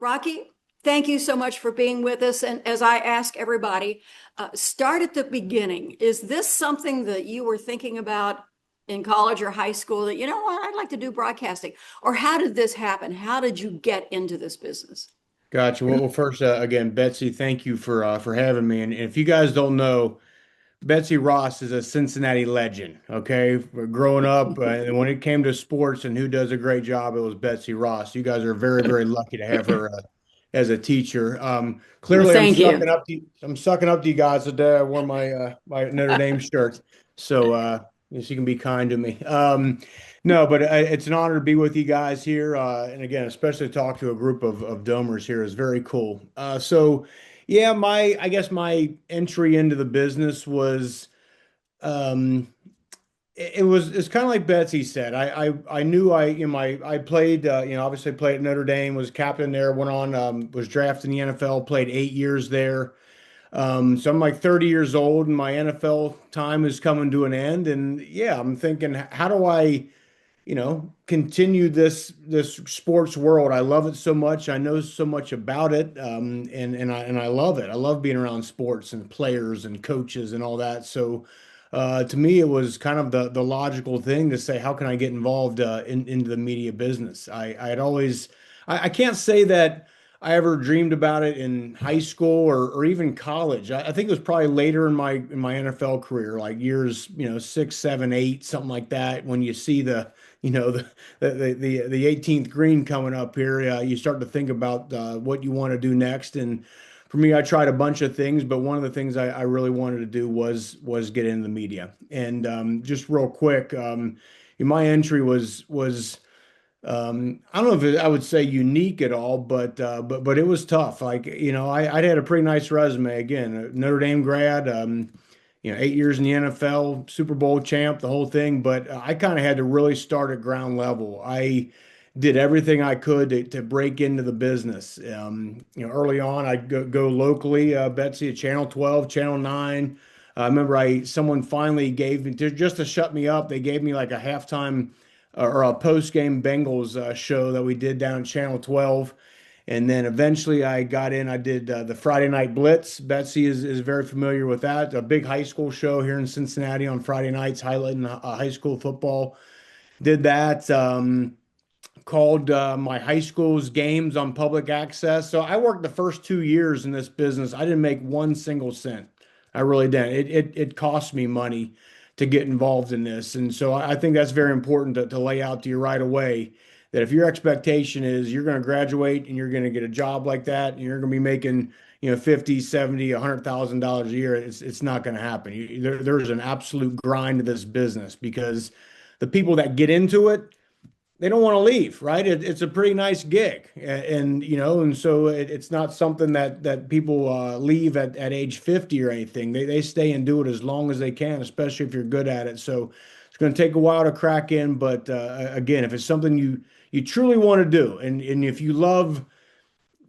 Rocky, thank you so much for being with us. And as I ask everybody, start at the beginning. Is this something that you were thinking about in college or high school that, you know what, I'd like to do broadcasting? Or how did this happen? How did you get into this business? Gotcha. Well, first, again, Betsy, thank you for having me. And if you guys don't know, Betsy Ross is a Cincinnati legend. Okay, growing up, and when it came to sports and who does a great job, it was Betsy Ross. You guys are very lucky to have her as a teacher. Well, Clearly, thank you. I'm sucking up to you guys today. I wore my Notre Dame shirt, so she can be kind to me. No, but it's an honor to be with you guys here, and again, especially to talk to a group of domers here is very cool. Yeah, I guess my entry into the business was um it's kind of like Betsy said. I knew I played obviously played at Notre Dame, was captain there, went on was drafted in the NFL, played 8 years there. So I'm like 30 years old and my NFL time is coming to an end. And yeah, I'm thinking, how do I continue this sports world? I love it so much. I know so much about it, and I love it. I love being around sports and players and coaches and all that. So, to me, it was kind of the logical thing to say, how can I get involved into the media business? I had always, I can't say that I ever dreamed about it in high school or even college. I think it was probably later in my NFL career, like years, 6, 7, 8, something like that, when you see you know the 18th green coming up here, you start to think about what you want to do next. And for me, I tried a bunch of things, but one of the things I really wanted to do was get into the media. And just real quick, my entry was I don't know if I would say unique at all, but it was tough. Like, I'd had a pretty nice resume. Again, a Notre Dame grad, 8 years in the NFL, Super Bowl champ, the whole thing. But I kind of had to really start at ground level. I did everything I could to break into the business. Early on, I'd go locally, Betsy, at Channel 12, Channel 9. I remember someone finally gave me, just to shut me up, they gave me like a halftime or a post-game Bengals show that we did down at Channel 12. And then eventually I got in. I did the Friday Night Blitz. Betsy is very familiar with that. A big high school show here in Cincinnati on Friday nights, highlighting high school football. Did that. Called my high school's games on public access. So I worked the first 2 years in this business. I didn't make one single cent. I really didn't. It cost me money to get involved in this. And so I think that's very important to lay out to you right away that if your expectation is you're going to graduate and you're going to get a job like that and you're going to be making 50, 70, $100,000 a year, it's not going to happen. There's an absolute grind to this business because the people that get into it, they don't want to leave, right? It's a pretty nice gig, and so it's not something that people leave at age 50 or anything. They stay and do it as long as they can, especially if you're good at it. So it's going to take a while to crack in, but again, if it's something you truly want to do, and if you love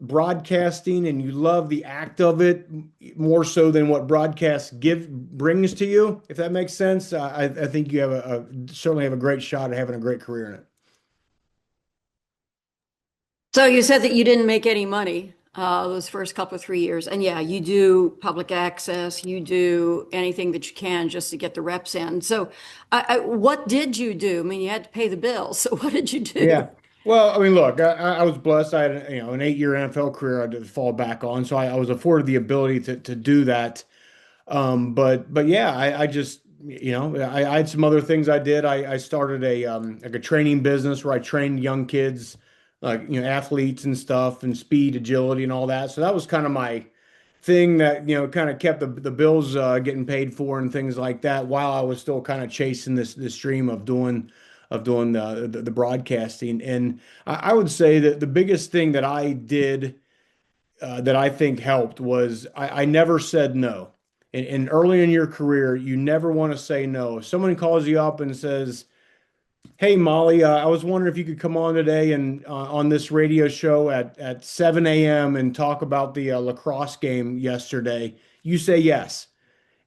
broadcasting and you love the act of it more so than what broadcast brings to you, if that makes sense, I think you certainly have a great shot at having a great career in it. So you said that you didn't make any money those first couple of 3 years. And yeah, you do public access, you do anything that you can just to get the reps in. So what did you do? I mean, you had to pay the bills. So what did you do? Yeah. Well, I mean, look, I was blessed. I had, an 8 year NFL career I had to fall back on, so I was afforded the ability to do that. But yeah, I just, I had some other things I did. I started like a training business where I trained young kids, like, athletes and stuff, and speed, agility, and all that. So that was kind of my thing that, kind of kept the bills getting paid for and things like that while I was still kind of chasing this dream of doing the broadcasting. And I would say that the biggest thing that I did that I think helped was I never said no. And early in your career, you never want to say no. If someone calls you up and says, "Hey, Molly, I was wondering if you could come on today and on this radio show at 7 a.m. and talk about the lacrosse game yesterday," you say yes.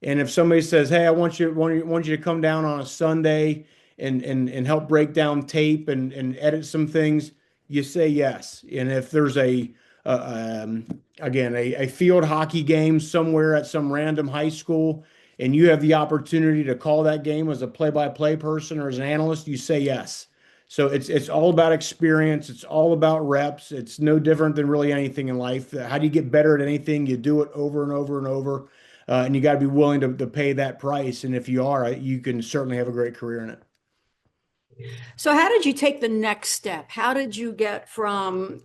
And if somebody says, "Hey, I want you to come down on a Sunday and help break down tape and edit some things," you say yes. And if there's again, a field hockey game somewhere at some random high school, and you have the opportunity to call that game as a play-by-play person or as an analyst, you say yes. So it's all about experience. It's all about reps. It's no different than really anything in life. How do you get better at anything? You do it over and over and over, and you got to be willing to pay that price. And if you are, you can certainly have a great career in it. So how did you take the next step? How did you get from,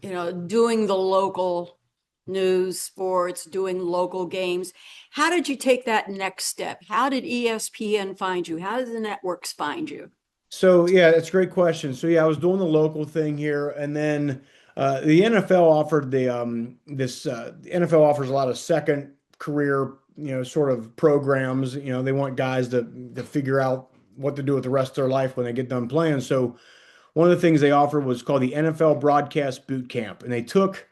doing the local news, sports, doing local games? How did you take that next step? How did ESPN find you? How did the networks find you? So yeah, that's a great question. So yeah, I was doing the local thing here, and then the NFL offered the NFL offers a lot of second career, sort of programs. They want guys to figure out what to do with the rest of their life when they get done playing. So one of the things they offered was called the NFL Broadcast Boot Camp, and they took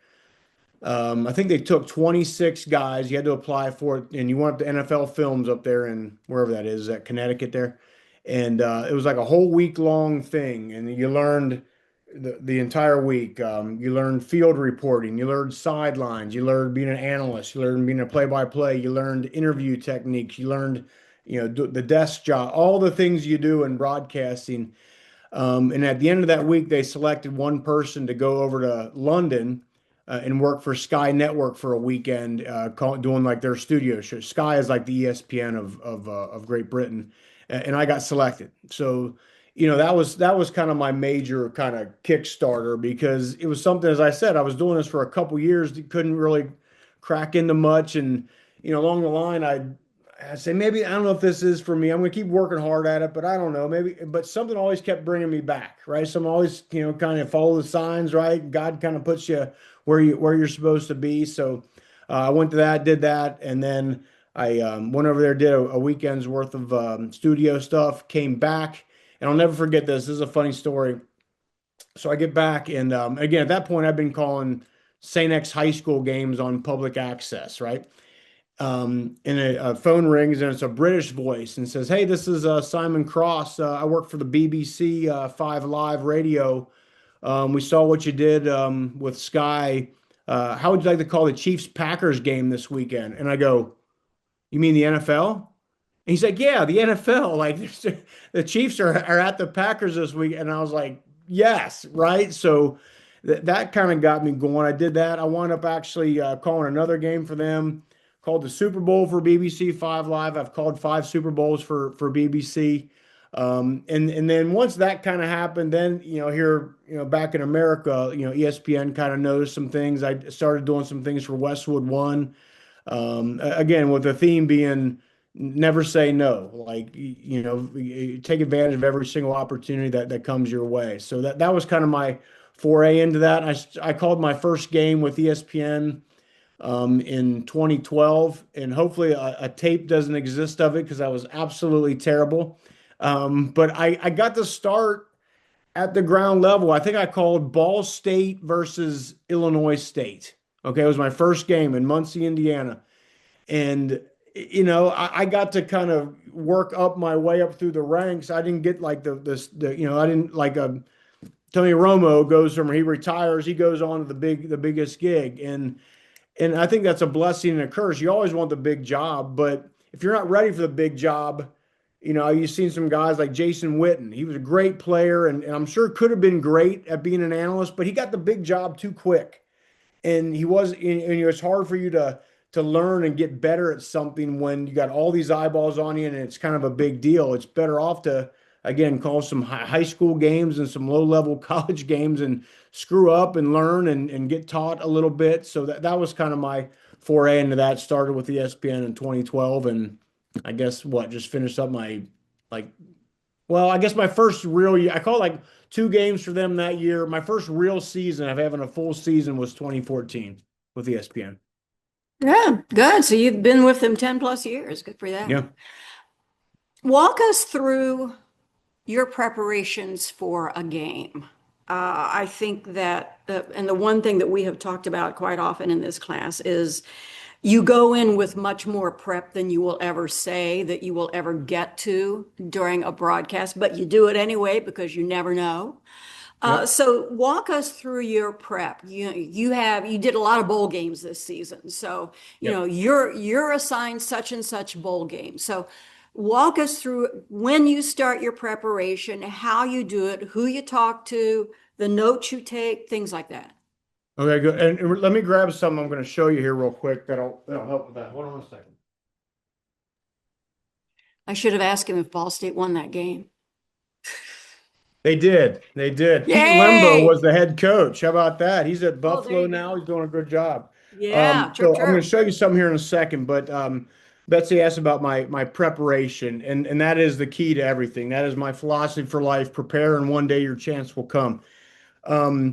I think they took 26 guys. You had to apply for it, and you went up to NFL Films up there in wherever that is, at Connecticut there. And it was like a whole week long thing, and you learned the entire week. You learned field reporting, you learned sidelines, you learned being an analyst, you learned being a play-by-play, you learned interview techniques, you learned, the desk job, all the things you do in broadcasting. And at the end of that week, they selected one person to go over to London and work for Sky Network for a weekend, doing like their studio show. Sky is like the ESPN of Great Britain, and I got selected. So, that was kind of my major kind of Kickstarter because it was something, as I said, I was doing this for a couple years, couldn't really crack into much, and along the line, I say maybe I don't know if this is for me. I'm gonna keep working hard at it, but I don't know. Maybe, but something always kept bringing me back, right? Some always, kind of follow the signs, right? God kind of puts you where you're supposed to be. So I went to that, did that, and then I went over there, did a weekend's worth of studio stuff, came back, and I'll never forget this. This is a funny story. So I get back, and again, at that point, I've been calling St. X high school games on public access, right? And a phone rings and it's a British voice and says, "Hey, this is Simon Cross. I work for the BBC 5 Live Radio. We saw what you did with Sky. How would you like to call the Chiefs Packers game this weekend?" And I go, "You mean the NFL?" And he's like, "Yeah, the NFL. Like the Chiefs are at the Packers this week." And I was like, "Yes, right." So that kind of got me going. I did that. I wound up actually calling another game for them. Called the Super Bowl for BBC 5 Live. I've called 5 Super Bowls for BBC. And then once that kind of happened, then here back in America, ESPN kind of noticed some things. I started doing some things for Westwood One. Again, with the theme being never say no. Like you take advantage of every single opportunity that comes your way. So that was kind of my foray into that. I called my first game with ESPN in 2012, and hopefully a tape doesn't exist of it because I was absolutely terrible. But I got to start at the ground level. I think I called Ball State versus Illinois State. Okay, it was my first game in Muncie, Indiana. And I got to kind of work up my way up through the ranks. I didn't get like I didn't like Tony Romo goes from he retires, he goes on to the biggest gig. And I think that's a blessing and a curse. You always want the big job, but if you're not ready for the big job, you've seen some guys like Jason Witten. He was a great player and I'm sure could have been great at being an analyst, but he got the big job too quick. And it's hard for you to learn and get better at something when you got all these eyeballs on you and it's kind of a big deal. It's better off to, again, call some high school games and some low level college games and screw up and learn and get taught a little bit. So that was kind of my foray into that. Started with ESPN in 2012, and I guess just finished up my like, well, I guess my first real year. I call it like 2 games for them that year. My first real season of having a full season was 2014 with ESPN. Yeah, good. So you've been with them 10 plus years. Good for that. Yeah. Walk us through your preparations for a game. I think that, and the one thing that we have talked about quite often in this class is you go in with much more prep than you will ever say that you will ever get to during a broadcast, but you do it anyway because you never know. Yep. So walk us through your prep. You did a lot of bowl games this season. So, Yep. you're assigned such and such bowl game. So walk us through when you start your preparation, how you do it, who you talk to, the notes you take, things like that. Okay, good. And let me grab some I'm going to show you here real quick that'll help with that. Hold on a second. I should have asked him if Ball State won that game. They did. They did. Pete Lembo was Yay! the head coach. How about that? He's at Oh, there Buffalo you now. go. He's doing a good job. Yeah, chirp So I'm going to chirp. show you something here in a second, but Betsy asked about my preparation, and that is the key to everything. That is my philosophy for life. Prepare, and one day your chance will come. I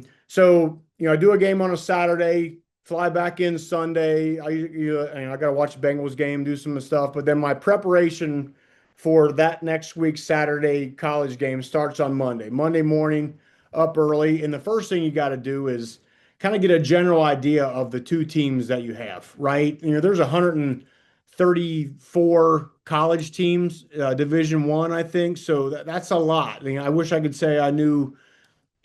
do a game on a Saturday, fly back in Sunday. I got to watch the Bengals game, do some stuff, but then my preparation for that next week's Saturday college game starts on Monday. Monday morning, up early, and the first thing you got to do is kind of get a general idea of the two teams that you have, right? There's 134 college teams, Division One, I think, so that's a lot. I wish I could say I knew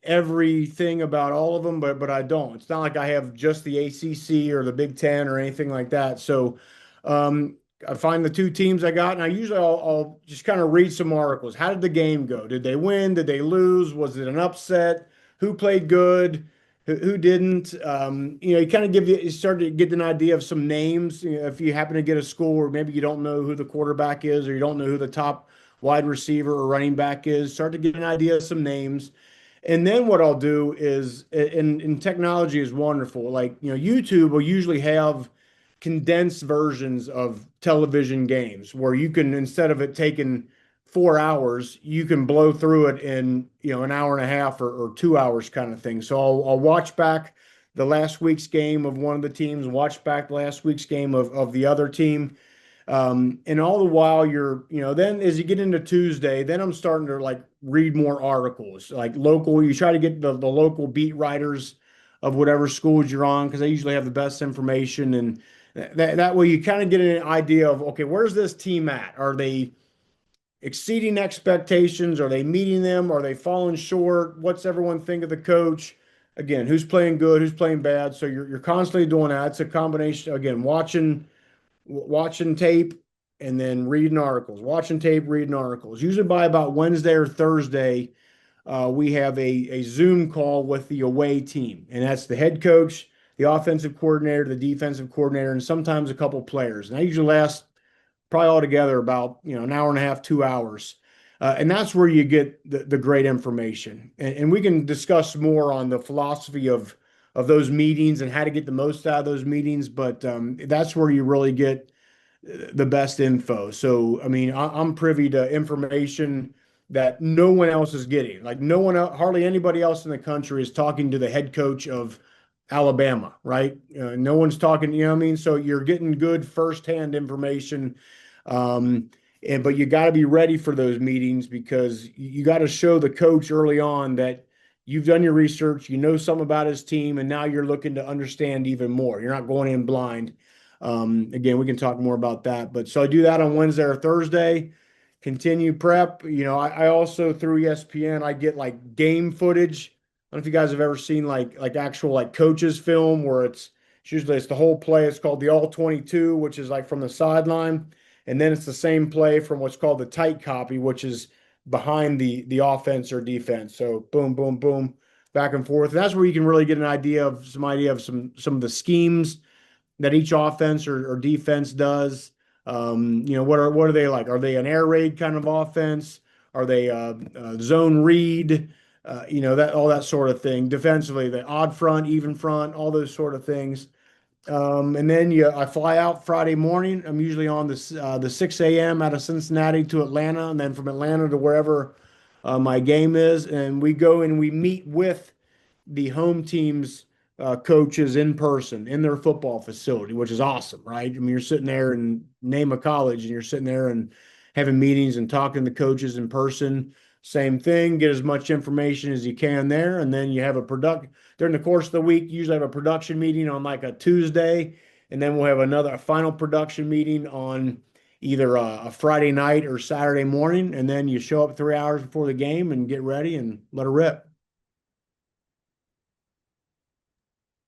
everything about all of them, but I don't. It's not like I have just the ACC or the Big Ten or anything like that. So um, I find the two teams I got, and I'll just kind of read some articles. How did the game go? Did they win? Did they lose? Was it an upset? Who played good? Who didn't? You kind of you start to get an idea of some names. If you happen to get a school where maybe you don't know who the quarterback is, or you don't know who the top wide receiver or running back is, start to get an idea of some names. And then what I'll do is, and technology is wonderful. Like, YouTube will usually have condensed versions of television games where you can, instead of it taking 4 hours, you can blow through it in, an hour and a half or 2 hours kind of thing. So I'll watch back the last week's game of one of the teams, watch back last week's game of the other team. And all the while then as you get into Tuesday, then I'm starting to like read more articles, like local. You try to get the local beat writers of whatever schools you're on because they usually have the best information. And that way you kind of get an idea of, okay, where's this team at? Are they exceeding expectations? Are they meeting them? Are they falling short? What's everyone think of the coach? Again, who's playing good, who's playing bad? So you're constantly doing that. It's a combination, again, watching tape and then reading articles, watching tape, reading articles. Usually by about Wednesday or Thursday, we have a Zoom call with the away team, and that's the head coach, the offensive coordinator, the defensive coordinator, and sometimes a couple players. And that usually lasts probably altogether about an hour and a half, 2 hours. And that's where you get the great information. And we can discuss more on the philosophy of those meetings and how to get the most out of those meetings. But that's where you really get the best info. So, I mean, I'm privy to information that no one else is getting. Like no one, hardly anybody else in the country is talking to the head coach of Alabama, right? No one's talking, you know what I mean? So you're getting good firsthand information. Um, but you got to be ready for those meetings because you got to show the coach early on that you've done your research, you know something about his team, and now you're looking to understand even more. You're not going in blind. Again, we can talk more about that. But so I do that on Wednesday or Thursday. Continue prep. I also through ESPN I get like game footage. I don't know if you guys have ever seen like actual like coaches film where it's usually it's the whole play. It's called the all 22, which is like from the sideline, and then it's the same play from what's called the tight copy, which is behind the offense or defense. So boom, boom, boom, back and forth. And that's where you can really get an idea of some of the schemes that each offense or defense does. What are they like? Are they an air raid kind of offense? Are they zone read? That all that sort of thing. Defensively, the odd front, even front, all those sort of things. And then I fly out Friday morning. I'm usually on the 6 a.m. out of Cincinnati to Atlanta, and then from Atlanta to wherever my game is, and we go and we meet with the home team's coaches in person in their football facility, which is awesome, right? I mean, you're sitting there and name a college, and you're sitting there and having meetings and talking to coaches in person. Same thing, get as much information as you can there, and then you have a product during the course of the week. You usually have a production meeting on like a Tuesday, and then we'll have a final production meeting on either a Friday night or Saturday morning, and then you show up 3 hours before the game and get ready and let it rip.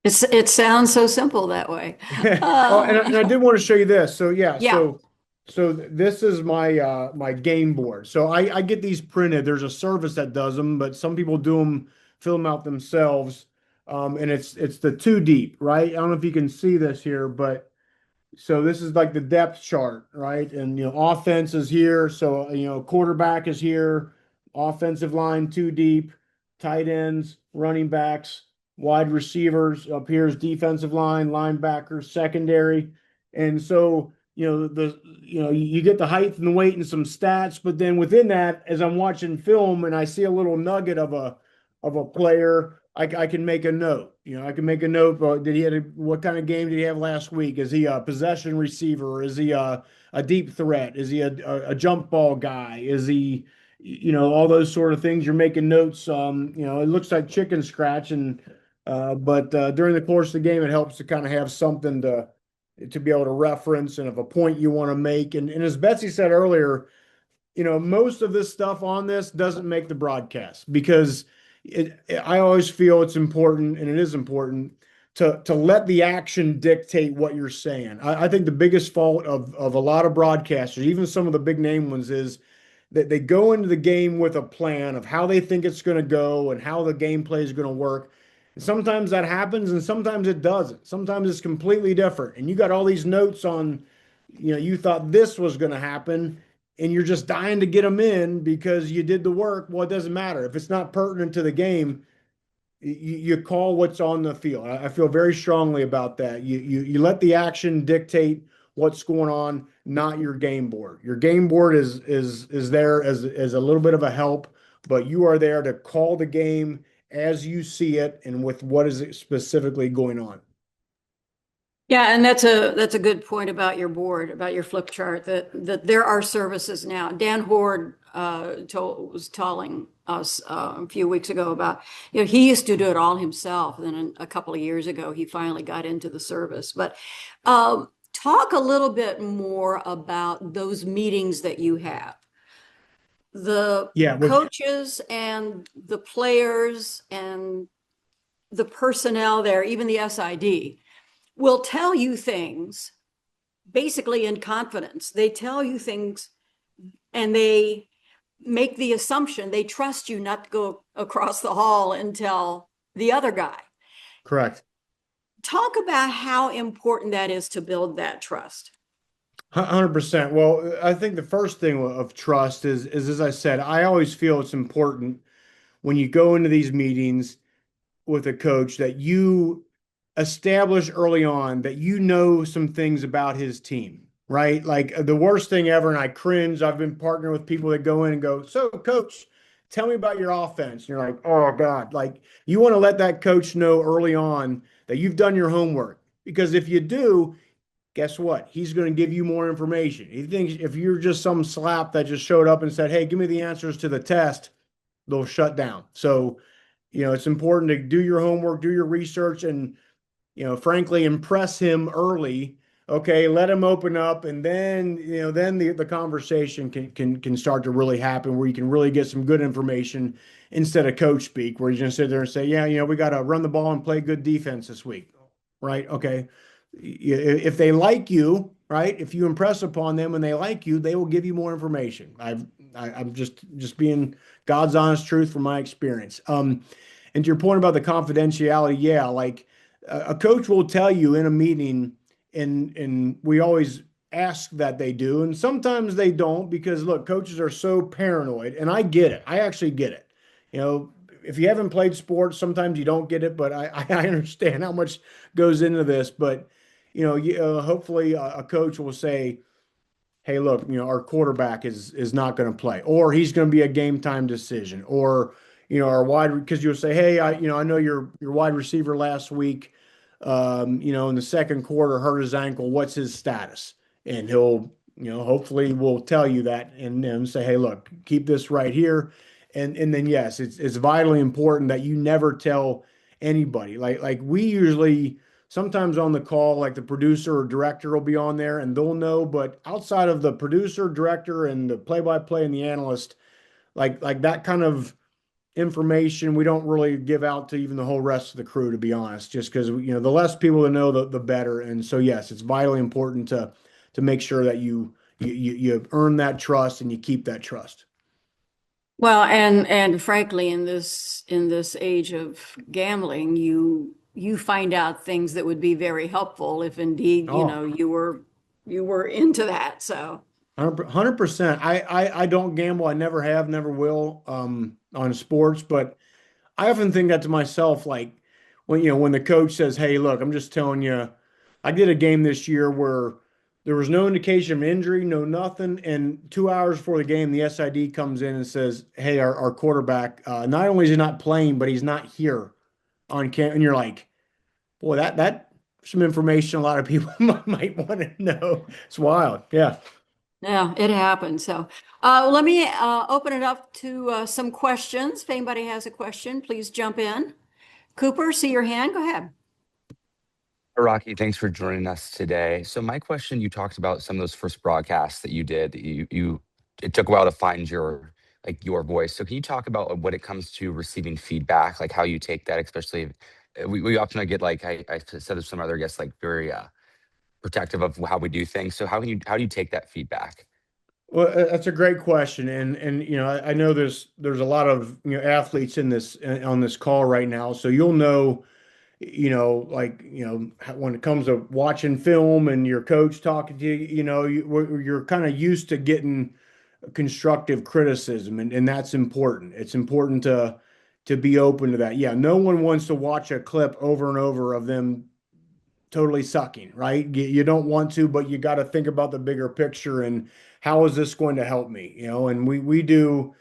it sounds so simple that way. Oh, and I did want to show you this. So yeah, Yeah. this is my my game board. So I get these printed. There's a service that does them, but some people do them, fill them out themselves. And it's the two deep, right? I don't know if you can see this here, but so this is like the depth chart, right? And offense is here. So quarterback is here, offensive line two deep, tight ends, running backs, wide receivers. Up here is defensive line, linebackers, secondary. And so, you get the height and the weight and some stats, but then within that, as I'm watching film and I see a little nugget of a player, I can make a note. I can make a note. Did he have what kind of game did he have last week? Is he a possession receiver? Is he a deep threat? Is he a jump ball guy? Is he, all those sort of things? You're making notes. It looks like chicken scratch, and but during the course of the game, it helps to kind of have something to be able to reference and of a point you want to make. And as Betsy said earlier, most of this stuff on this doesn't make the broadcast because I always feel it's important, and it is important to let the action dictate what you're saying. I think the biggest fault of a lot of broadcasters, even some of the big name ones, is that they go into the game with a plan of how they think it's going to go and how the gameplay is going to work. And sometimes that happens, and sometimes it doesn't. Sometimes it's completely different. And you got all these notes on, you thought this was going to happen, and you're just dying to get them in because you did the work. Well, it doesn't matter. If it's not pertinent to the game, you call what's on the field. I feel very strongly about that. You let the action dictate what's going on, not your game board. Your game board is there as a little bit of a help, but you are there to call the game as you see it and with what is specifically going on. Yeah, and that's a good point about your board, about your flip chart, that there are services now. Dan Horde was telling us a few weeks ago about, he used to do it all himself. Then a couple of years ago, he finally got into the service. But talk a little bit more about those meetings that you have. The Yeah, with coaches and the players and the personnel there, even the SID, will tell you things basically in confidence. They tell you things and they make the assumption they trust you not to go across the hall and tell the other guy. correct. Talk about how important that is to build that trust. 100%. Well, I think the first thing of trust is as I said, I always feel it's important when you go into these meetings with a coach that you establish early on that some things about his team, right? Like the worst thing ever, and I cringe. I've been partnering with people that go in and go, "So, coach, tell me about your offense." And you're like, "Oh God!" Like you want to let that coach know early on that you've done your homework because if you do, guess what? He's going to give you more information. He thinks if you're just some slap that just showed up and said, "Hey, give me the answers to the test," they'll shut down. So, it's important to do your homework, do your research, and frankly, impress him early. Okay, let him open up, and then then the conversation can start to really happen where you can really get some good information instead of coach speak, where you're gonna sit there and say, yeah, we got to run the ball and play good defense this week, right? Okay, if they like you, right? If you impress upon them and they like you, they will give you more information. I'm just being God's honest truth from my experience. And to your point about the confidentiality, yeah, like a coach will tell you in a meeting, and we always ask that they do, and sometimes they don't because look, coaches are so paranoid, and I get it. I actually get it. You know, if you haven't played sports, sometimes you don't get it, but I understand how much goes into this. But hopefully a coach will say, hey, look, our quarterback is not going to play, or he's going to be a game time decision, or our wide because you'll say, hey, I know your wide receiver last week, in the second quarter hurt his ankle. What's his status? And he'll, hopefully will tell you that and then say, hey, look, keep this right here, and then yes, it's vitally important that you never tell anybody. Like we usually sometimes on the call, like the producer or director will be on there and they'll know, but outside of the producer, director, and the play-by-play and the analyst, like that kind of information we don't really give out to even the whole rest of the crew, to be honest, just because, the less people that know, the better. And so, yes, it's vitally important to make sure that you earn that trust and you keep that trust. Well, and frankly, in this age of gambling, you find out things that would be very helpful if indeed, Oh, you were into that. So 100%. I don't gamble. I never have, never will, on sports, but I often think that to myself, like when the coach says, "Hey, look, I'm just telling you, I did a game this year where there was no indication of injury, no nothing, and 2 hours before the game, the SID comes in and says, "Hey, our quarterback, not only is he not playing, but he's not here on camp," and you're like, "Boy, that some information a lot of people might want to know." It's wild, yeah. yeah, it happened. So let me open it up to some questions. If anybody has a question, please jump in. Cooper, see your hand. Go ahead. Rocky, thanks for joining us today. So my question, you talked about some of those first broadcasts that you did, that you it took a while to find your voice. So can you talk about when it comes to receiving feedback, like how you take that, especially we often get, like I said to some other guests, like very protective of how we do things. So how do you take that feedback? Well, that's a great question, and I know there's a lot of athletes in this on this call right now, so you'll know, like when it comes to watching film and your coach talking to you, you're kind of used to getting constructive criticism, and that's important. It's important to be open to that. Yeah, no one wants to watch a clip over and over of them totally sucking, right? You don't want to, but you got to think about the bigger picture and how is this going to help me? And we do.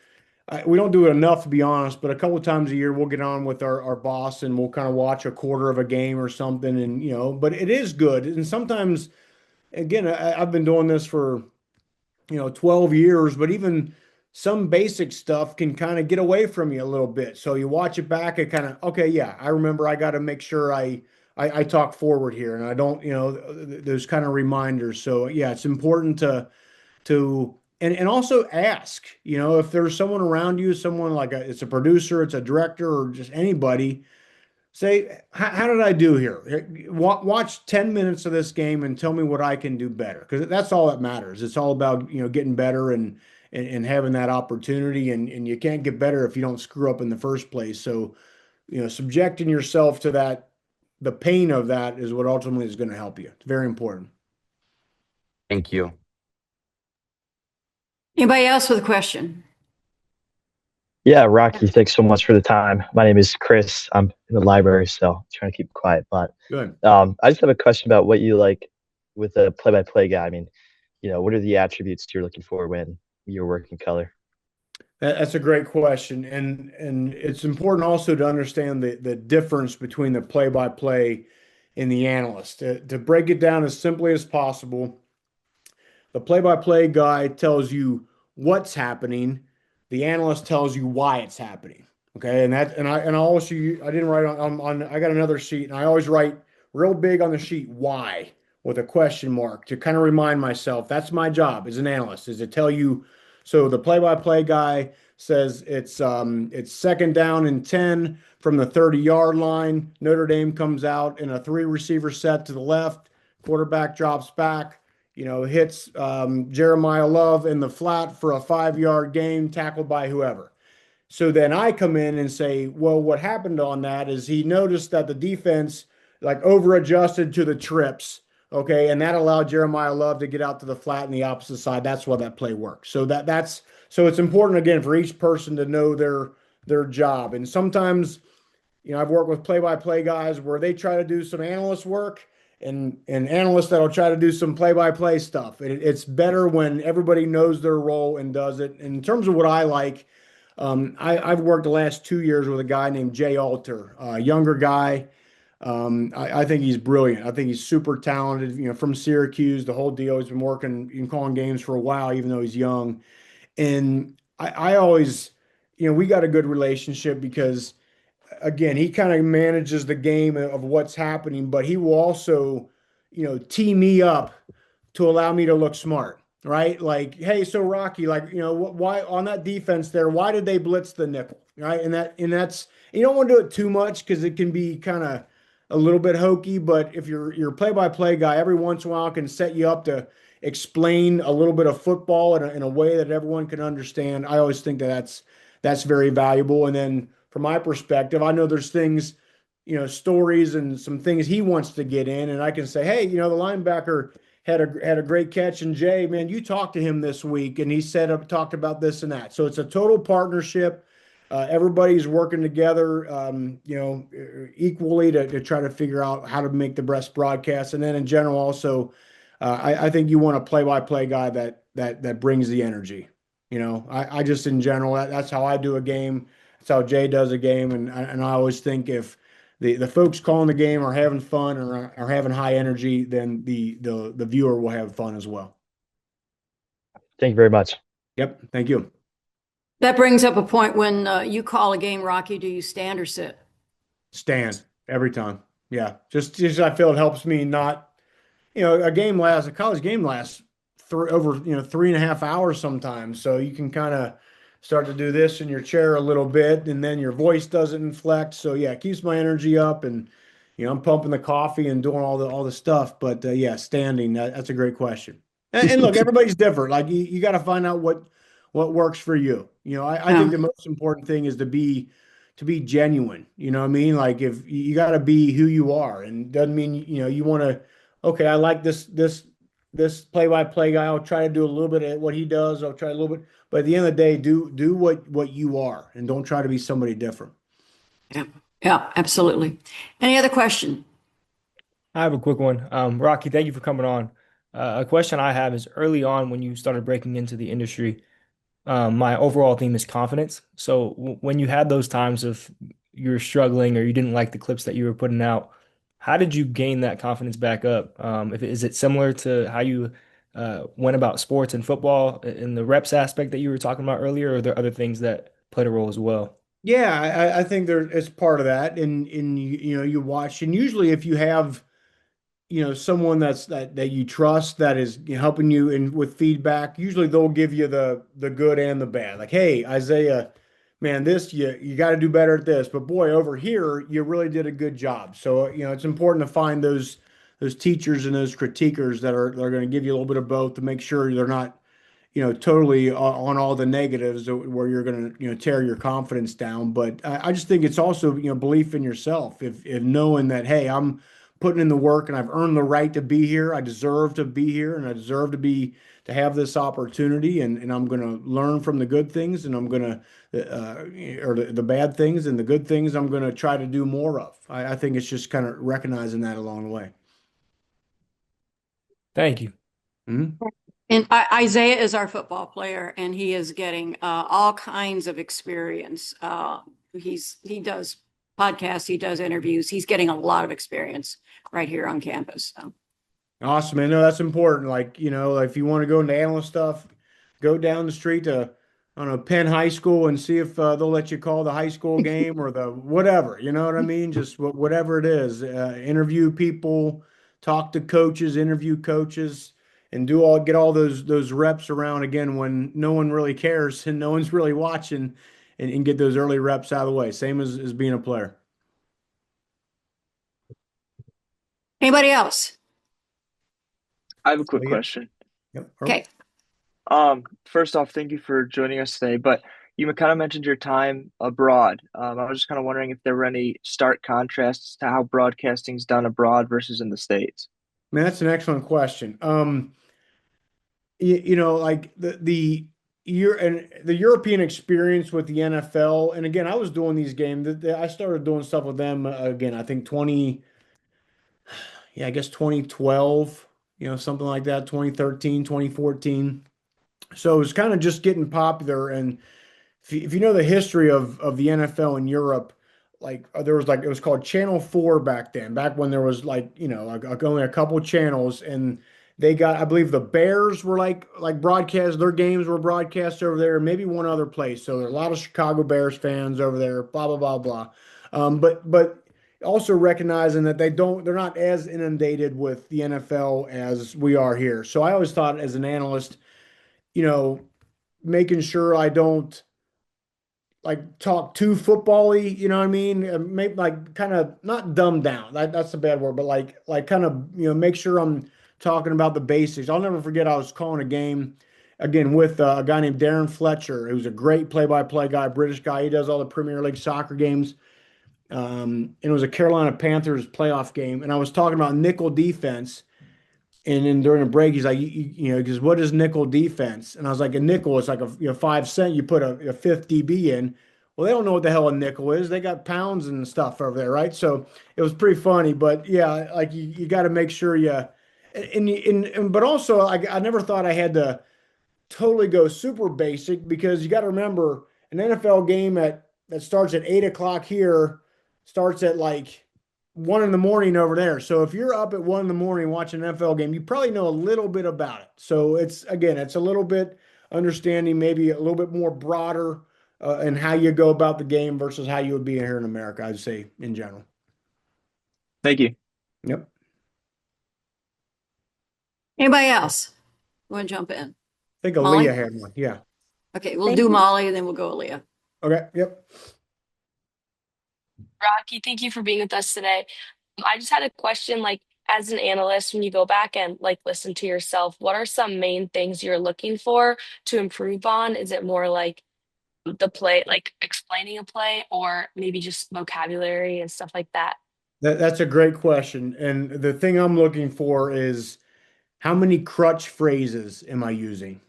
We don't do it enough, to be honest, but a couple of times a year we'll get on with our boss and we'll kind of watch a quarter of a game or something. And, but it is good. And sometimes, again, I've been doing this for, 12 years, but even some basic stuff can kind of get away from you a little bit. So you watch it back and kind of, okay, yeah, I remember I got to make sure I talk forward here and I don't, those kind of reminders. So yeah, it's important and also ask, if there's someone around you, someone like it's a producer, it's a director, or just anybody, say, how did I do here? Watch 10 minutes of this game and tell me what I can do better. Because that's all that matters. It's all about, getting better and having that opportunity. And you can't get better if you don't screw up in the first place. So, subjecting yourself to that, the pain of that is what ultimately is going to help you. It's very important. Thank you. Anybody else with a question? Yeah, Rocky, thanks so much for the time. My name is Chris. I'm in the library, so I'm trying to keep it quiet. But Good. I just have a question about what you like with a play-by-play guy. I mean, what are the attributes you're looking for when you're working color? That's a great question, and it's important also to understand the difference between the play-by-play and the analyst. To break it down as simply as possible, the play-by-play guy tells you what's happening. The analyst tells you why it's happening. Okay, and I also I didn't write on I got another sheet, and I always write real big on the sheet why with a question mark to kind of remind myself that's my job as an analyst is to tell you. So the play-by-play guy says it's second down and 10 from the 30-yard line. Notre Dame comes out in a three receiver set to the left. Quarterback drops back, hits Jeremiah Love in the flat for a 5-yard gain, tackled by whoever. So then I come in and say, well, what happened on that is he noticed that the defense like over adjusted to the trips. Okay. And that allowed Jeremiah Love to get out to the flat in the opposite side. That's why that play works. So so it's important again for each person to know their job. And sometimes, I've worked with play-by-play guys where they try to do some analyst work and analysts that'll try to do some play-by-play stuff. It's better when everybody knows their role and does it. And in terms of what I like, I've worked the last 2 years with a guy named Jay Alter, a younger guy. I think he's brilliant. I think he's super talented, from Syracuse, the whole deal. He's been working in calling games for a while, even though he's young. And I always, we got a good relationship because again, he kind of manages the game of what's happening, but he will also, tee me up to allow me to look smart. right? Like, hey, so Rocky, like, why on that defense there, why did they blitz the nickel, right? And that's you don't want to do it too much because it can be kind of a little bit hokey, but if you're a play-by-play guy, every once in a while can set you up to explain a little bit of football in a way that everyone can understand. I always think that that's very valuable. And then from my perspective, I know there's things, stories and some things he wants to get in, and I can say, hey, the linebacker had a great catch. And Jay, man, you talked to him this week, and he talked about this and that. So it's a total partnership. Everybody's working together, equally to try to figure out how to make the best broadcast. And then in general, also, I think you want a play-by-play guy that brings the energy. I just in general that's how I do a game. That's how Jay does a game, and I always think if the folks calling the game are having fun or are having high energy, then the viewer will have fun as well. Thank you very much. Yep. Thank you. That brings up a point when you call a game, Rocky, do you stand or sit? Stand every time. Yeah. Just I feel it helps me not, a college game lasts over, 3.5 hours sometimes. So you can kind of start to do this in your chair a little bit, and then your voice doesn't inflect. So yeah, it keeps my energy up, and I'm pumping the coffee and doing all the stuff. But yeah, standing, that's a great question. And look, everybody's different. Like you got to find out what works for you. I think Yeah. the most important thing is to be genuine. You know what I mean? Like if you got to be who you are, and doesn't mean you want to. Okay, I like this play-by-play guy. I'll try to do a little bit of what he does. I'll try a little bit, but at the end of the day, do what you are, and don't try to be somebody different. Yeah. Yeah, absolutely. Any other question? I have a quick one. Rocky, thank you for coming on. A question I have is early on when you started breaking into the industry, my overall theme is confidence. So when you had those times of you're struggling or you didn't like the clips that you were putting out, how did you gain that confidence back up? Is it similar to how you went about sports and football in the reps aspect that you were talking about earlier, or are there other things that played a role as well? Yeah, I think it's part of that, and you watch, and usually if you have someone that you trust that is helping you in with feedback, usually they'll give you the good and the bad. Like, hey, Isaiah, man, this you got to do better at this, but boy, over here you really did a good job. So it's important to find those teachers and those critiquers that are going to give you a little bit of both to make sure they're not totally on all the negatives where you're going to tear your confidence down. But I just think it's also belief in yourself. If knowing that, hey, I'm putting in the work and I've earned the right to be here. I deserve to be here, and I deserve to have this opportunity, and I'm going to learn from the good things, and I'm going to or the bad things, and the good things I'm going to try to do more of. I think it's just kind of recognizing that along the way. Thank you. Mhm. And Isaiah is our football player, and he is getting all kinds of experience. He does podcasts, he does interviews. He's getting a lot of experience right here on campus. So. Awesome, man. No, that's important. Like, if you want to go into analyst stuff, go down the street to, I don't know, Penn High School and see if they'll let you call the high school game or the whatever. You know what I mean? Just whatever it is. Interview people, talk to coaches, interview coaches, and get all those reps around again when no one really cares and no one's really watching, and get those early reps out of the way. Same as being a player. Anybody else? I have a Oh, quick yeah. question. Yep. Okay. First off, thank you for joining us today. But you kind of mentioned your time abroad. I was just kind of wondering if there were any stark contrasts to how broadcasting's done abroad versus in the States. Man, that's an excellent question. Like the European experience with the NFL, and again, I was doing these games. I started doing stuff with them again. I think I guess 2012, something like that, 2013, 2014. So it was kind of just getting popular, and if you know the history of the NFL in Europe, like there was it was called Channel 4 back then, back when there was only a couple channels, and they got, I believe the Bears were like broadcast, their games were broadcast over there, maybe one other place. So there are a lot of Chicago Bears fans over there, blah blah blah blah. But also recognizing that they're not as inundated with the NFL as we are here. So I always thought as an analyst, you know, making sure I don't like talk too football-y, you know what I mean? Maybe like kind of not dumb down. That's a bad word, but like kind of, make sure I'm talking about the basics. I'll never forget I was calling a game again with a guy named Darren Fletcher, who's a great play-by-play guy, British guy. He does all the Premier League soccer games. And it was a Carolina Panthers playoff game, and I was talking about nickel defense. And then during the break, he's like, because what is nickel defense? And I was like, a nickel is like a 5 cent. You put a fifth DB in. Well, they don't know what the hell a nickel is. They got pounds and stuff over there, right? So it was pretty funny. But yeah, like you got to make sure but also I never thought I had to totally go super basic because you got to remember an NFL game that starts at 8 o'clock here starts at like 1 in the morning over there. So if you're up at 1 in the morning watching an NFL game, you probably know a little bit about it. So it's a little bit understanding, maybe a little bit more broader in how you go about the game versus how you would be here in America, I'd say in general. Thank you. Yep. Anybody else want to jump in? I think Molly? Aaliyah had one. Yeah. Okay, we'll Thank do you. Molly and then we'll go Aaliyah. Okay. Yep. Rocky, thank you for being with us today. I just had a question, like as an analyst, when you go back and like listen to yourself, what are some main things you're looking for to improve on? Is it more like the play, like explaining a play, or maybe just vocabulary and stuff like that? That's a great question. And the thing I'm looking for is how many crutch phrases am I using?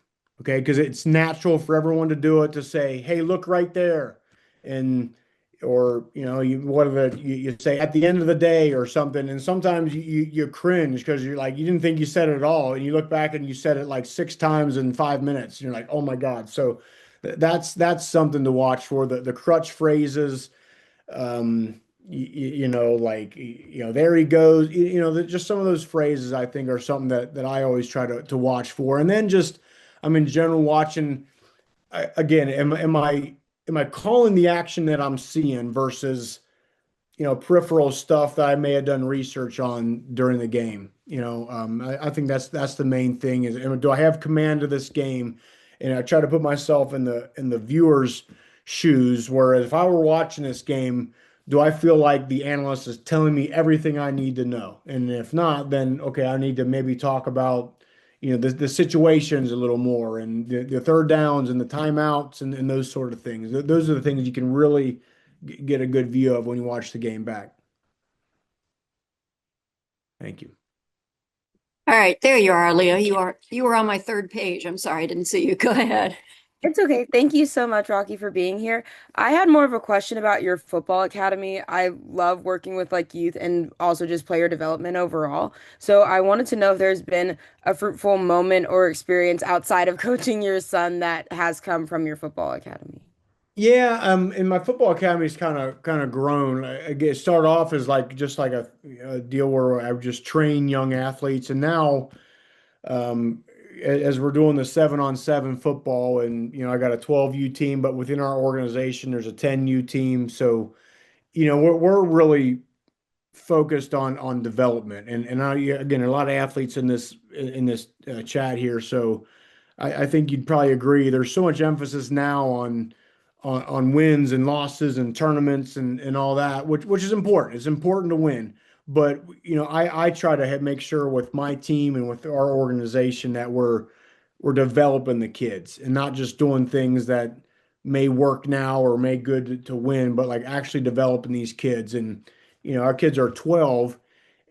Okay, because it's natural for everyone to do it to say, "Hey, look right there," and or you say at the end of the day or something, and sometimes you cringe because you're like you didn't think you said it at all, and you look back and you said it like 6 times in 5 minutes. And you're like, "Oh my God!" So that's something to watch for the crutch phrases. There he goes. Just some of those phrases I think are something that I always try to watch for. And then just, I'm in general watching, again, am I calling the action that I'm seeing versus, peripheral stuff that I may have done research on during the game. I think that's the main thing is, do I have command of this game? And I try to put myself in the viewer's shoes, whereas if I were watching this game, do I feel like the analyst is telling me everything I need to know? And if not, then okay, I need to maybe talk about, the situations a little more and the third downs and the timeouts and those sort of things. Those are the things you can really get a good view of when you watch the game back. Thank you. All right, there you are, Aaliyah. You were on my third page. I'm sorry, I didn't see you. Go ahead. It's okay. Thank you so much, Rocky, for being here. I had more of a question about your football academy. I love working with like youth and also just player development overall. So I wanted to know if there's been a fruitful moment or experience outside of coaching your son that has come from your football academy. Yeah, and my football academy's kind of grown. It started off as like just like a deal where I would just train young athletes, and now um, as we're doing the 7-on-7 football, and I got a 12U team, but within our organization there's a 10U team. So we're really focused on development, and again a lot of athletes in this chat here. So I think you'd probably agree. There's so much emphasis now on wins and losses and tournaments and all that, which is important. It's important to win, but I try to make sure with my team and with our organization that we're developing the kids and not just doing things that may work now or may good to win, but like actually developing these kids. And our kids are 12,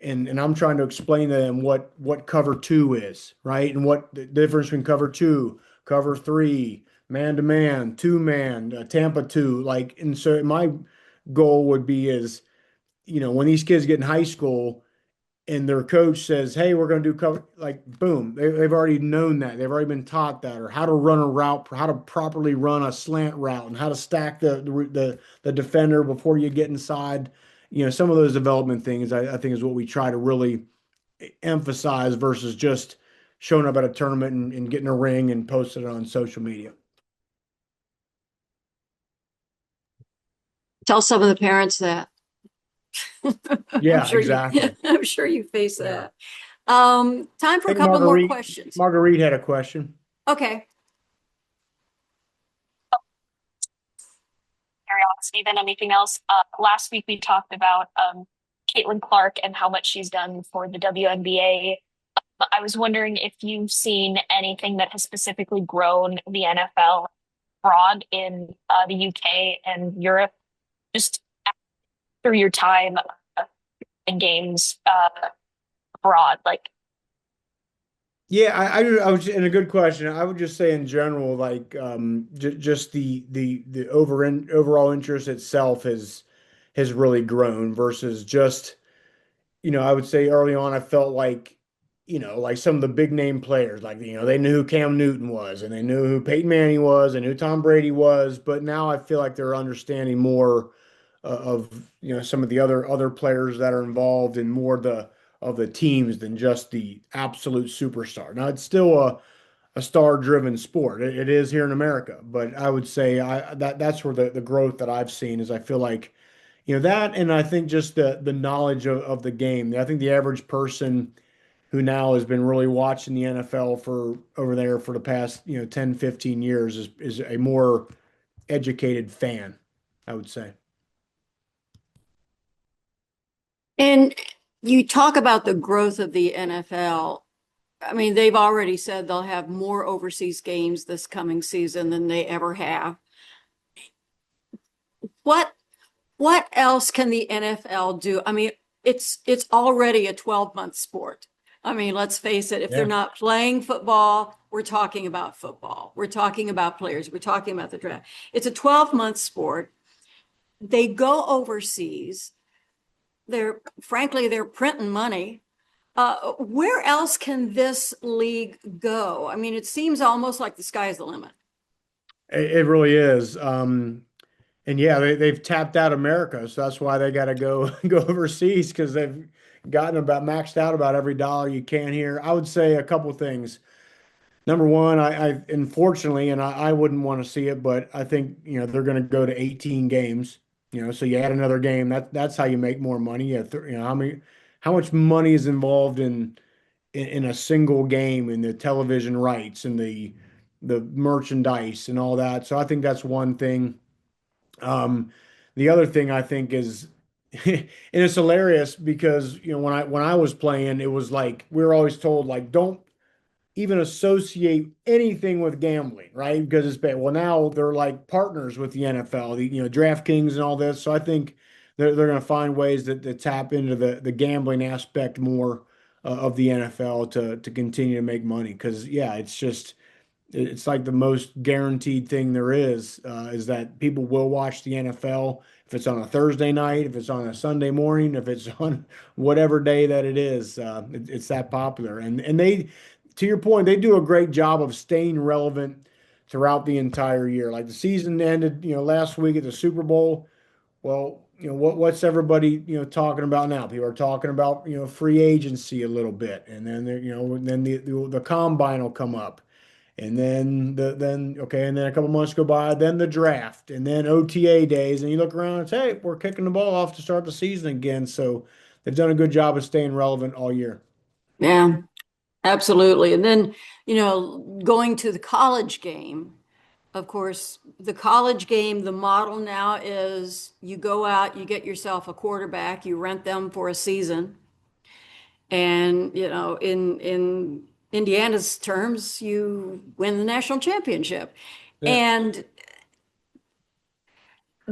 and I'm trying to explain to them what cover two is, right? And what the difference between cover two, cover three, man to man, two man, Tampa two. Like, and so my goal would be is, when these kids get in high school and their coach says, "Hey, we're going to do cover," like, boom, they've already known that. They've already been taught that, or how to run a route, how to properly run a slant route, and how to stack the defender before you get inside. Some of those development things I think is what we try to really emphasize versus just showing up at a tournament and getting a ring and posting it on social media. Tell some of the parents that. Yeah, exactly. I'm sure you face Yeah. that. Time for I a think couple more questions. Marguerite had a question. Okay. Stephen, anything else? Last week we talked about Caitlin Clark and how much she's done for the WNBA. I was wondering if you've seen anything that has specifically grown the NFL abroad in the UK and Europe, just through your time in games abroad. Like, Yeah, I was in a good question. I would just say in general, like just the overall interest itself has really grown versus just I would say early on, I felt like, like some of the big name players, like, they knew who Cam Newton was and they knew who Peyton Manning was and who Tom Brady was. But now I feel like they're understanding more of, some of the other players that are involved in more of the teams than just the absolute superstar. Now, it's still a star-driven sport. It is here in America, but I would say that's where the growth that I've seen is I feel like that, and I think just the knowledge of the game. I think the average person who now has been really watching the NFL for over there for the past 10, 15 years is a more educated fan, I would say. And you talk about the growth of the NFL. I mean, they've already said they'll have more overseas games this coming season than they ever have. What what else can the NFL do? I mean, it's already a 12-month sport. I mean, let's face it, if they're Yeah. not playing football, we're talking about football. We're talking about players. We're talking about the draft. It's a 12-month sport. They go overseas. Frankly, they're printing money. Where else can this league go? I mean, it seems almost like the sky's the limit. It really is. And yeah, they've tapped out America, so that's why they got to go go overseas because they've gotten about maxed out about every dollar you can here. I would say a couple things. Number one, I unfortunately, and I wouldn't want to see it, but I think they're going to go to 18 games. So you add another game. That's how you make more money. How much money is involved in a single game and the television rights and the merchandise and all that. So I think that's one thing. Um, the other thing I think is, and it's hilarious because when I was playing, it was like we were always told like don't even associate anything with gambling, right? Because it's bad. Well, now they're like partners with the NFL, DraftKings and all this. So I think they're going to find ways that tap into the gambling aspect more of the NFL to continue to make money. Because yeah, it's like the most guaranteed thing there is that people will watch the NFL if it's on a Thursday night, if it's on a Sunday morning, if it's on whatever day that it is. It's that popular, and they, to your point, they do a great job of staying relevant throughout the entire year. Like the season ended, last week at the Super Bowl. Well, what's everybody talking about now? People are talking about free agency a little bit, and then then the combine will come up. And then okay, and then a couple months go by, then the draft, and then OTA days, and you look around and say, hey, we're kicking the ball off to start the season again. So they've done a good job of staying relevant all year. Yeah, absolutely. And then, going to the college game, of course, the college game, the model now is you go out, you get yourself a quarterback, you rent them for a season. And, in Indiana's terms, you win the national championship. Yeah. And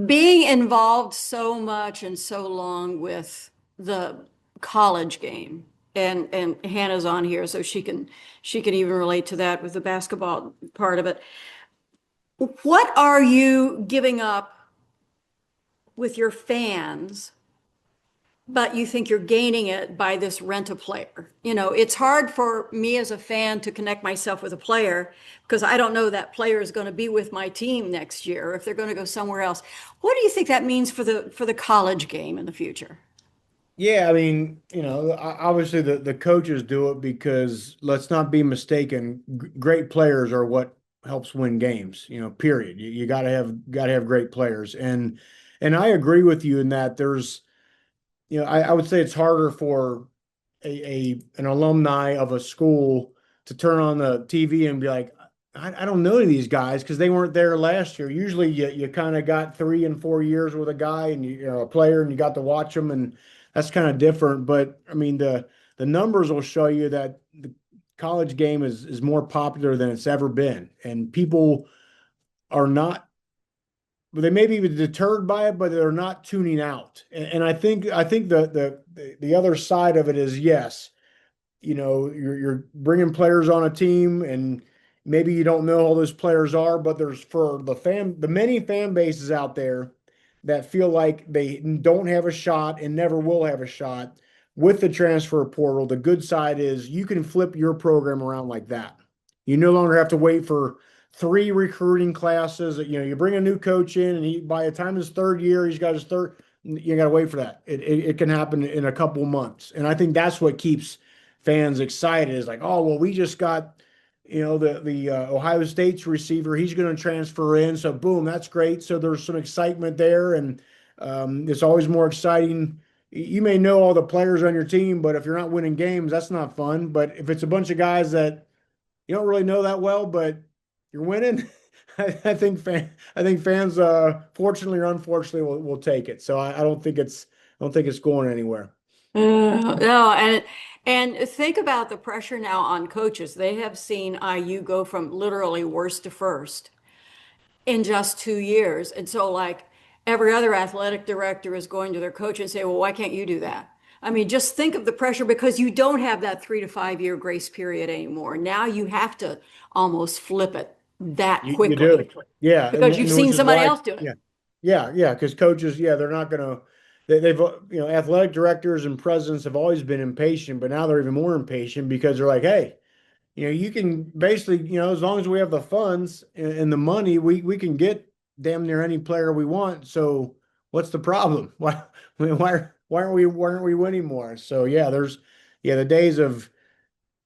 being involved so much and so long with the college game, and Hannah's on here, so she can even relate to that with the basketball part of it. What are you giving up with your fans, but you think you're gaining it by this rent a player? It's hard for me as a fan to connect myself with a player because I don't know that player is going to be with my team next year or if they're going to go somewhere else. What do you think that means for the college game in the future? Yeah, I mean, obviously the coaches do it because let's not be mistaken, great players are what helps win games, period. You got to have great players. And I agree with you in that there's, I would say it's harder for an alumni of a school to turn on the TV and be like, I don't know any of these guys because they weren't there last year. Usually you kind of got 3 and 4 years with a guy and you know, a player and you got to watch them and that's kind of different. But I mean, the numbers will show you that the college game is more popular than it's ever been. And people are not, they may be deterred by it, but they're not tuning out. And I think the other side of it is yes, you know, you're bringing players on a team and maybe you don't know all those players are, but there's for the many fan bases out there that feel like they don't have a shot and never will have a shot with the transfer portal. The good side is you can flip your program around like that. You no longer have to wait for 3 recruiting classes. You know, you bring a new coach in and by the time his third year, he's got his third, you got to wait for that. It can happen in a couple months. And I think that's what keeps fans excited is like, oh, well, we just got, you know, the Ohio State's receiver. He's going to transfer in. So boom, that's great. So there's some excitement there. And it's always more exciting. You may know all the players on your team, but if you're not winning games, that's not fun. But if it's a bunch of guys that you don't really know that well, but you're winning, I think fans, fortunately or unfortunately, will take it. So I don't think it's going anywhere. No, and think about the pressure now on coaches. They have seen IU go from literally worst to first in just 2 years. And so, like, every other athletic director is going to their coach and say, well, why can't you do that? I mean, just think of the pressure because you don't have that 3 to 5 year grace period anymore. Now you have to almost flip it that You do. quickly Yeah. because you've And which seen is somebody why, else do it. yeah. Yeah. Because coaches, yeah, they're not going to, they've, you know, athletic directors and presidents have always been impatient, but now they're even more impatient because they're like, hey, you know, you can basically, you know, as long as we have the funds and the money, we can get damn near any player we want. So what's the problem? Why aren't we winning more? So yeah, yeah, the days of,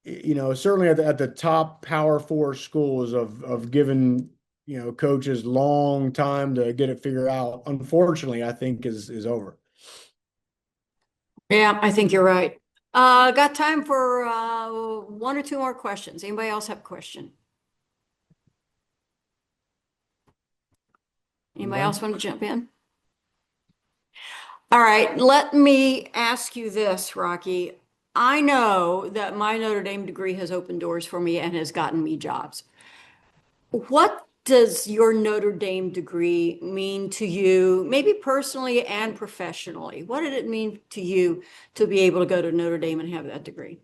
you know, certainly at the top Power Four schools of giving, you know, coaches long time to get it figured out, unfortunately, I think is over. Yeah, I think you're right. Got time for one or two more questions. Anybody else have a question? Anybody else want to jump in? All right, let me ask you this, Rocky. I know that my Notre Dame degree has opened doors for me and has gotten me jobs. What does your Notre Dame degree mean to you, maybe personally and professionally? What did it mean to you to be able to go to Notre Dame and have that degree?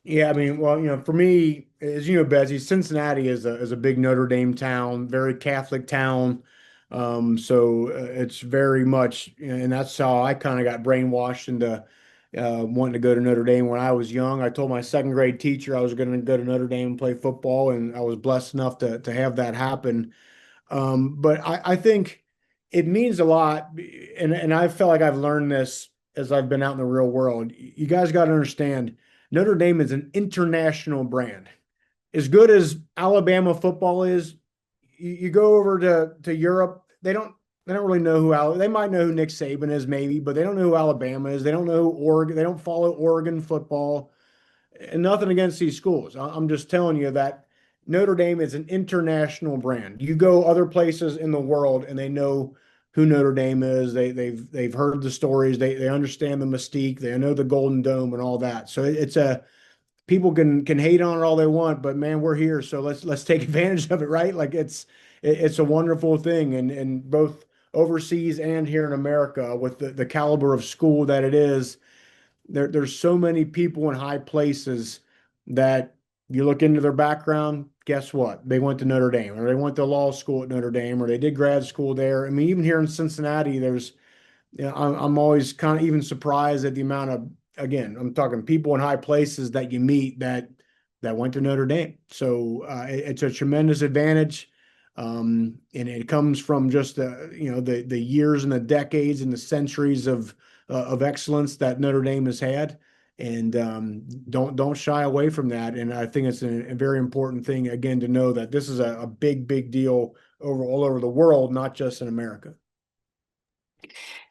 Yeah, I mean, well, you know, for me, as you know, Betsy, Cincinnati is a big Notre Dame town, very Catholic town. So it's very much, and that's how I kind of got brainwashed into wanting to go to Notre Dame when I was young. I told my second grade teacher I was going to go to Notre Dame and play football, and I was blessed enough to have that happen. But I think it means a lot, and I feel like I've learned this as I've been out in the real world. You guys got to understand, Notre Dame is an international brand. As good as Alabama football is, you go over to Europe, they don't really know who they might know who Nick Saban is maybe, but they don't know who Alabama is. They don't know who Oregon. They don't follow Oregon football. And nothing against these schools. I'm just telling you that Notre Dame is an international brand. You go other places in the world and they know who Notre Dame is. They've heard the stories. They understand the mystique. They know the Golden Dome and all that. So it's a people can hate on it all they want, but man, we're here, so let's take advantage of it, right? Like it's a wonderful thing, and both overseas and here in America with the caliber of school that it is there's so many people in high places that you look into their background, guess what? They went to Notre Dame or they went to law school at Notre Dame or they did grad school there. I mean, even here in Cincinnati, there's, you know, I'm always kind of even surprised at the amount of, again, I'm talking people in high places that you meet that went to Notre Dame. So it's a tremendous advantage. And it comes from just the years and the decades and the centuries of excellence that Notre Dame has had, and don't shy away from that. And I think it's a very important thing again to know that this is a big deal all over the world, not just in America.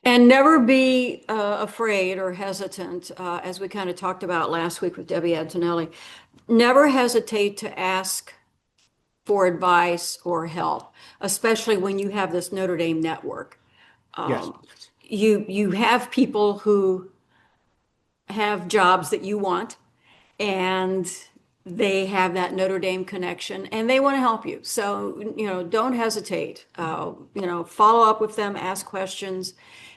And never be afraid or hesitant, as we kind of talked about last week with Debbie Antonelli. Never hesitate to ask for advice or help, especially when you have this Notre Dame network. Yes. You have people who have jobs that you want, and they have that Notre Dame connection and they want to help you. So, don't hesitate. Follow up with them, ask questions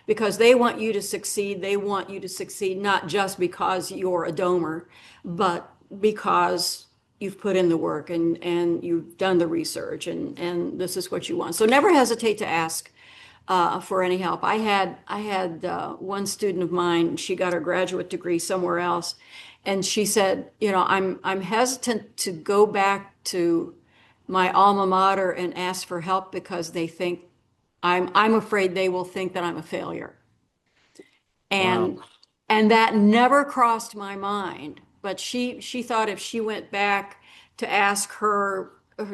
because they want you to succeed. They want you to succeed not just because you're a domer, but because you've put in the work and you've done the research and this is what you want. So never hesitate to ask for any help. I had one student of mine. She got her graduate degree somewhere else, and she said, I'm hesitant to go back to my alma mater and ask for help because they think I'm afraid they will think that I'm a failure. Wow. And that never crossed my mind. But she thought if she went back to ask her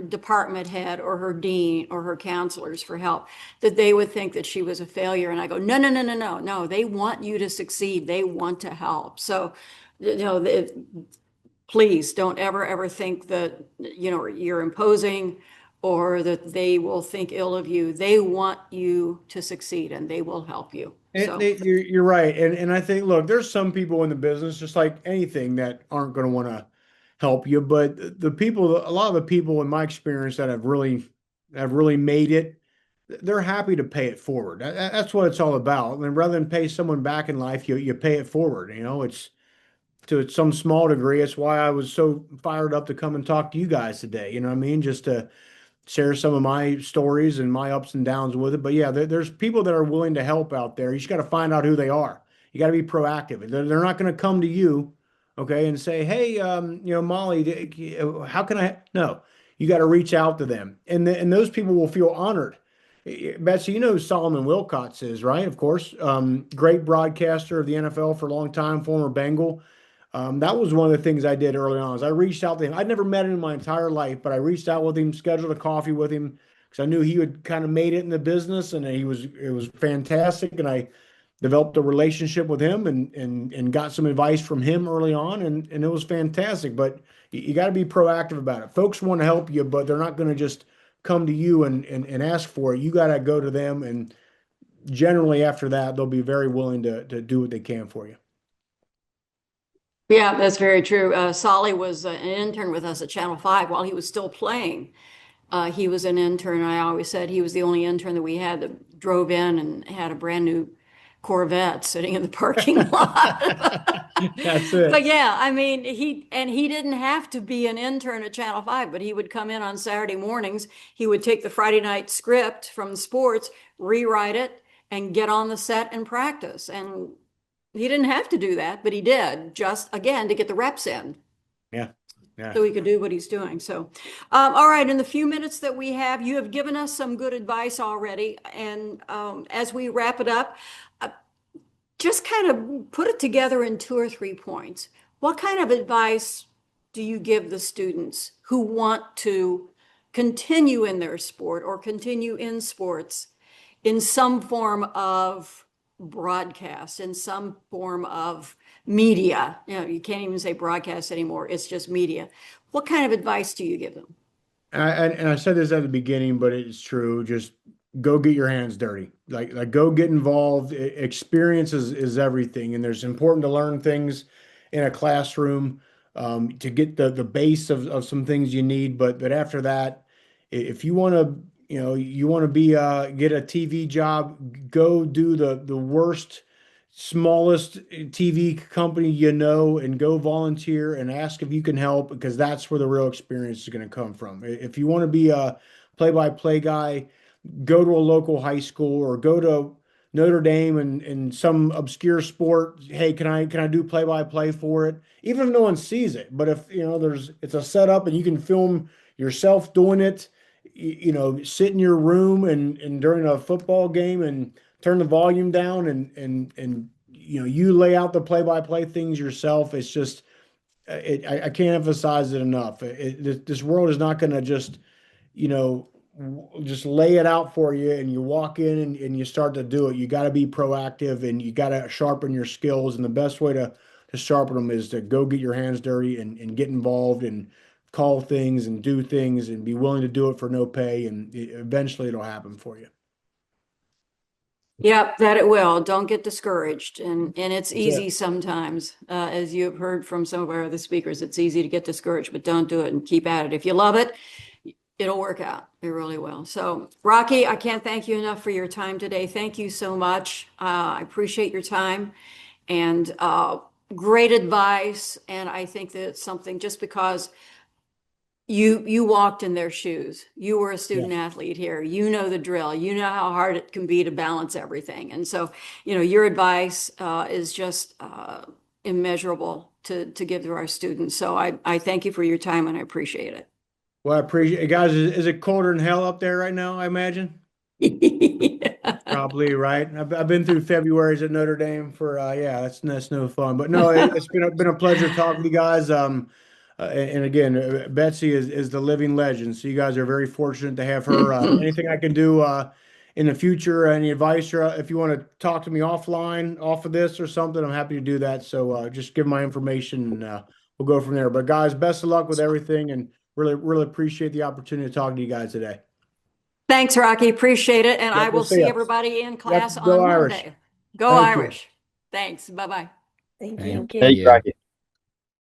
department head or her dean or her counselors for help, that they would think that she was a failure. And I go, no, no, no, no, no, no. They want you to succeed. They want to help. So, please don't ever think that, you're imposing or that they will think ill of you. They want you to succeed and they will help you. So. You're right. And I think, look, there's some people in the business, just like anything, that aren't going to want to help you. But the people, a lot of the people in my experience that have really made it, they're happy to pay it forward. That's what it's all about. I mean, rather than pay someone back in life, you pay it forward. It's to some small degree. It's why I was so fired up to come and talk to you guys today. You know what I mean? Just to share some of my stories and my ups and downs with it. But yeah, there's people that are willing to help out there. You just got to find out who they are. You got to be proactive. They're not going to come to you, okay, and say, "Hey, Molly, how can I?" No, you got to reach out to them, and those people will feel honored. Betsy, you know who Solomon Wilcots is, right? Of course, great broadcaster of the NFL for a long time, former Bengal. That was one of the things I did early on. Is I reached out to him. I'd never met him in my entire life, but I reached out with him, scheduled a coffee with him because I knew he had kind of made it in the business, and it was fantastic. And I developed a relationship with him and got some advice from him early on, and it was fantastic. But you got to be proactive about it. Folks want to help you, but they're not going to just come to you and ask for it. You got to go to them, and generally after that, they'll be very willing to do what they can for you. Yeah, that's very true. Solly was an intern with us at Channel 5 while he was still playing. He was an intern. I always said he was the only intern that we had that drove in and had a brand new Corvette sitting in the parking lot. That's it. But yeah, I mean, he didn't have to be an intern at Channel 5, but he would come in on Saturday mornings. He would take the Friday night script from the sports, rewrite it, and get on the set and practice. And he didn't have to do that, but he did, just again to get the reps in. Yeah. Yeah. So he could do what he's doing. So, all right, in the few minutes that we have, you have given us some good advice already. And as we wrap it up, just kind of put it together in 2 or 3 points. What kind of advice do you give the students who want to continue in their sport or continue in sports in some form of broadcast, in some form of media? You can't even say broadcast anymore. It's just media. What kind of advice do you give them? And I said this at the beginning, but it's true. Just go get your hands dirty. Like go get involved. Experience is everything, and there's important to learn things in a classroom to get the base of some things you need. But after that, if you want to, you want to be get a TV job, go do the worst, smallest TV company and go volunteer and ask if you can help, because that's where the real experience is going to come from. If you want to be a play-by-play guy, go to a local high school or go to Notre Dame and some obscure sport. Hey, can I do play-by-play for it? Even if no one sees it, but if it's a setup and you can film yourself doing it, sit in your room and during a football game and turn the volume down and you lay out the play-by-play things yourself. It's just I can't emphasize it enough. This world is not going to just just lay it out for you and you walk in and you start to do it. You got to be proactive and you got to sharpen your skills. And the best way to sharpen them is to go get your hands dirty and get involved and call things and do things and be willing to do it for no pay, and eventually it'll happen for you. Yep, that it will. Don't get discouraged. And it's That's easy it. sometimes. As you have heard from some of our other speakers, it's easy to get discouraged, but don't do it and keep at it. If you love it, it'll work out. It really will. So, Rocky, I can't thank you enough for your time today. Thank you so much. I appreciate your time and great advice. And I think that it's something just because you walked in their shoes. You were a student Yes. athlete here. You know the drill. You know how hard it can be to balance everything. And so, your advice is just immeasurable to give to our students. So I thank you for your time and I appreciate it. Well, I appreciate it. Guys, is it colder than hell up there right now, I imagine? Probably, right. I've been through February's at Notre Dame for yeah, that's no fun. But no, it's been a pleasure talking to you guys. And again, Betsy is the living legend. So you guys are very fortunate to have her. Anything I can do in the future, any advice, or if you want to talk to me offline off of this or something, I'm happy to do that. So just give my information and we'll go from there. But guys, best of luck with everything, and really appreciate the opportunity to talk to you guys today. Thanks, Rocky. Appreciate it. And Yep, I we'll will see see ya. everybody in class Yep, go on Irish. Monday. Go Thank you. Irish. Thanks. Bye-bye. Thank Thank you. Thank you, you. Rocky.